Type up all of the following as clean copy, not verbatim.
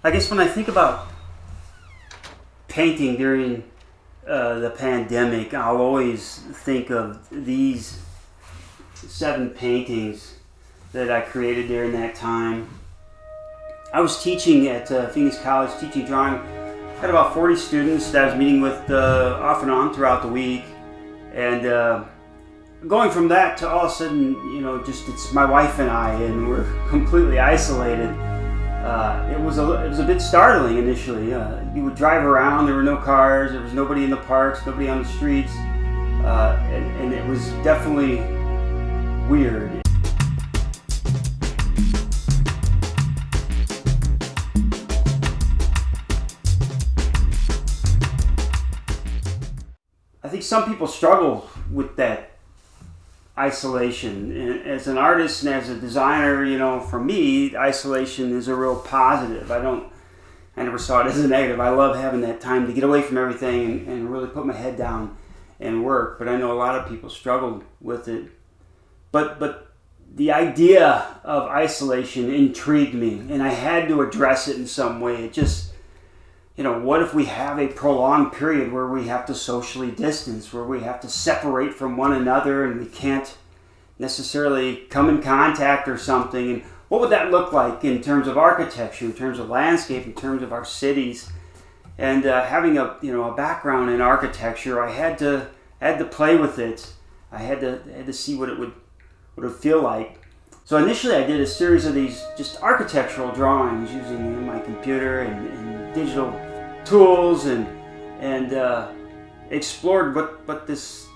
I guess when I think about painting during the pandemic, I'll always think of these 7 paintings that I created during that time. I was teaching at Phoenix College, teaching drawing. I had about 40 students that I was meeting with off and on throughout the week. And going from that to all of a sudden, just it's my wife and I, and we're completely isolated. It was a bit startling initially. You would drive around, there were no cars, there was nobody in the parks, nobody on the streets, and it was definitely weird. I think some people struggle with that isolation. And as an artist and as a designer, for me, isolation is a real positive. I never saw it as a negative. I love having that time to get away from everything and really put my head down and work. But I know a lot of people struggle with it. But the idea of isolation intrigued me, and I had to address it in some way. It just, what if we have a prolonged period where we have to socially distance, where we have to separate from one another and we can't necessarily come in contact or something? And what would that look like in terms of architecture, in terms of landscape, in terms of our cities? And having a background in architecture, I had to play with it. I had to see what it would feel like. So initially I did a series of these just architectural drawings using my computer and digital tools and explored what this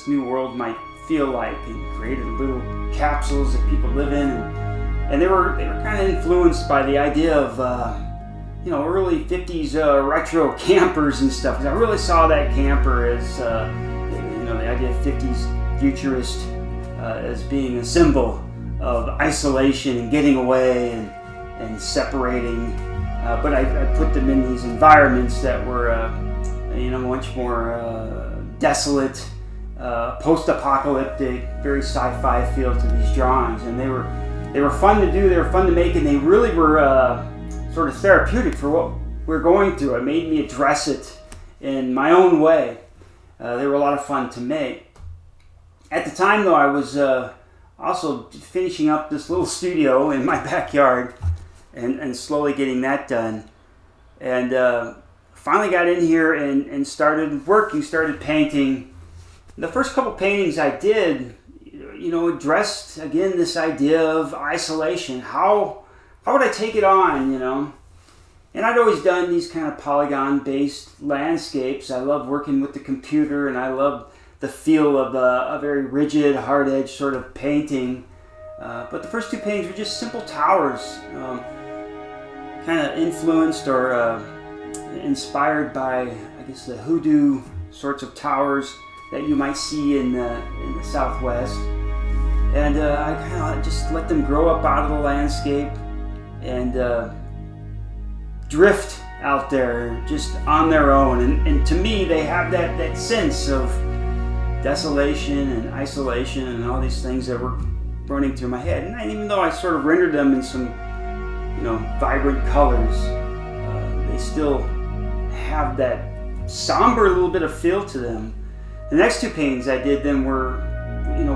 new world might feel like, and created little capsules that people live in, and they were kind of influenced by the idea of early 50s retro campers and stuff, because I really saw that camper as the idea of 50s futurist as being a symbol of isolation and getting away and separating. But I put them in these environments that were, much more desolate, post-apocalyptic, very sci-fi feel to these drawings. And they were fun to do, they were fun to make, and they really were sort of therapeutic for what we're going through. It made me address it in my own way. They were a lot of fun to make. At the time, though, I was also finishing up this little studio in my backyard, and slowly getting that done. And finally got in here and started working, started painting. The first couple paintings I did, addressed, again, this idea of isolation. How would I take it on, And I'd always done these kind of polygon-based landscapes. I love working with the computer, and I love the feel of a very rigid, hard-edged sort of painting. But the first 2 paintings were just simple towers, kind of influenced or inspired by, I guess, the hoodoo sorts of towers that you might see in the Southwest. And I kind of just let them grow up out of the landscape and drift out there just on their own. And to me, they have that sense of desolation and isolation and all these things that were running through my head. And even though I sort of rendered them in some vibrant colors, they still have that somber little bit of feel to them. The next 2 paintings I did then were,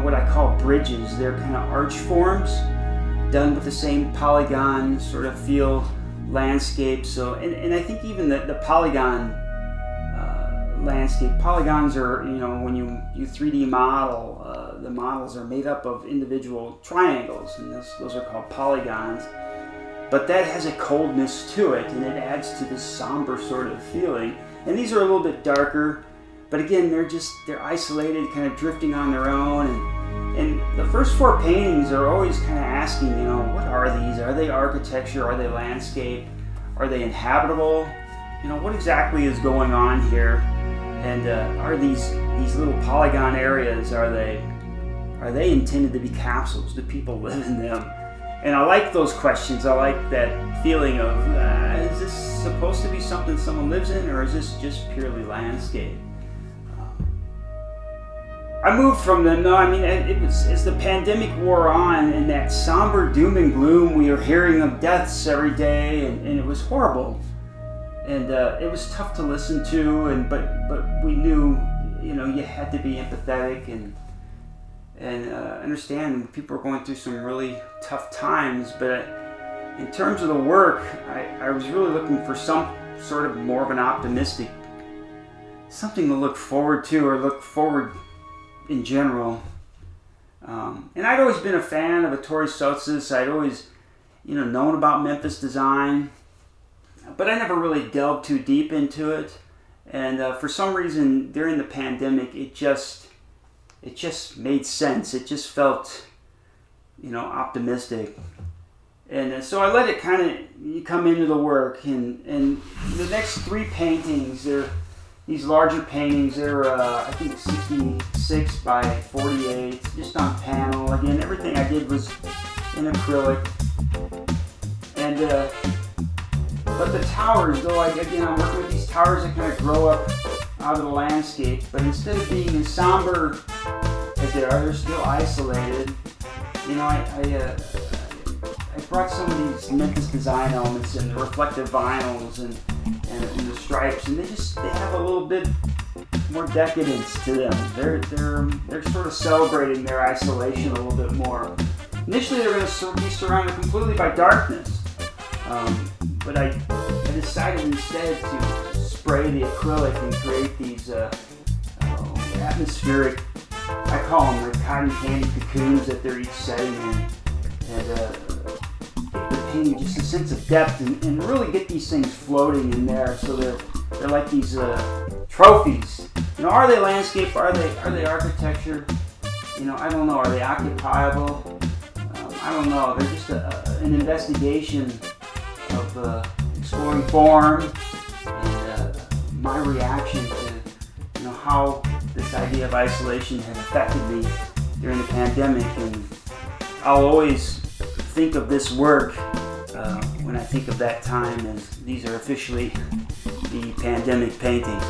what I call bridges. They're kind of arch forms, done with the same polygon sort of feel landscape. So, and I think even the polygon landscape, polygons are, when you 3D model, the models are made up of individual triangles, and those are called polygons. But that has a coldness to it, and it adds to this somber sort of feeling. And these are a little bit darker, but again, they're isolated, kind of drifting on their own. And the first 4 paintings are always kind of asking, what are these? Are they architecture? Are they landscape? Are they inhabitable? What exactly is going on here? And are these little polygon areas, are they intended to be capsules? Do people live in them? And I like those questions. I like that feeling of, is this supposed to be something someone lives in, or is this just purely landscape? I moved from them. No, I mean, it was as the pandemic wore on and that somber doom and gloom, we were hearing of deaths every day, and it was horrible. And it was tough to listen to, but we knew, you had to be empathetic and understand people were going through some really tough times. But in terms of the work, I was really looking for some sort of more of an optimistic, something to look forward to, or look forward in general. And I'd always been a fan of Ettore Sottsa's. I'd always, known about Memphis design, but I never really delved too deep into it. And for some reason, during the pandemic, it just made sense. It just felt, optimistic. And so I let it kind of come into the work. And the next 3 paintings, they're these larger paintings. They're, I think, 66 by 48, just on panel. Again, everything I did was in acrylic. And but the towers, though, I'm working with these towers that kind of grow up out of the landscape. But instead of being as somber as they are, they're still isolated. I brought some of these Memphis design elements and the reflective vinyls and the stripes, and they have a little bit more decadence to them. They're sort of celebrating their isolation a little bit more. Initially, they're going to be surrounded completely by darkness, but I decided instead to spray the acrylic and create these atmospheric, I call them like cotton candy cocoons that they're each setting in, and give the painting just a sense of depth and really get these things floating in there. So they're like these trophies. Are they landscape? Are they architecture? I don't know. Are they occupiable? I don't know. They're just an investigation of exploring form and my reaction to how this idea of isolation has affected me during the pandemic. And I'll always think of this work when I think of that time, as these are officially the pandemic paintings.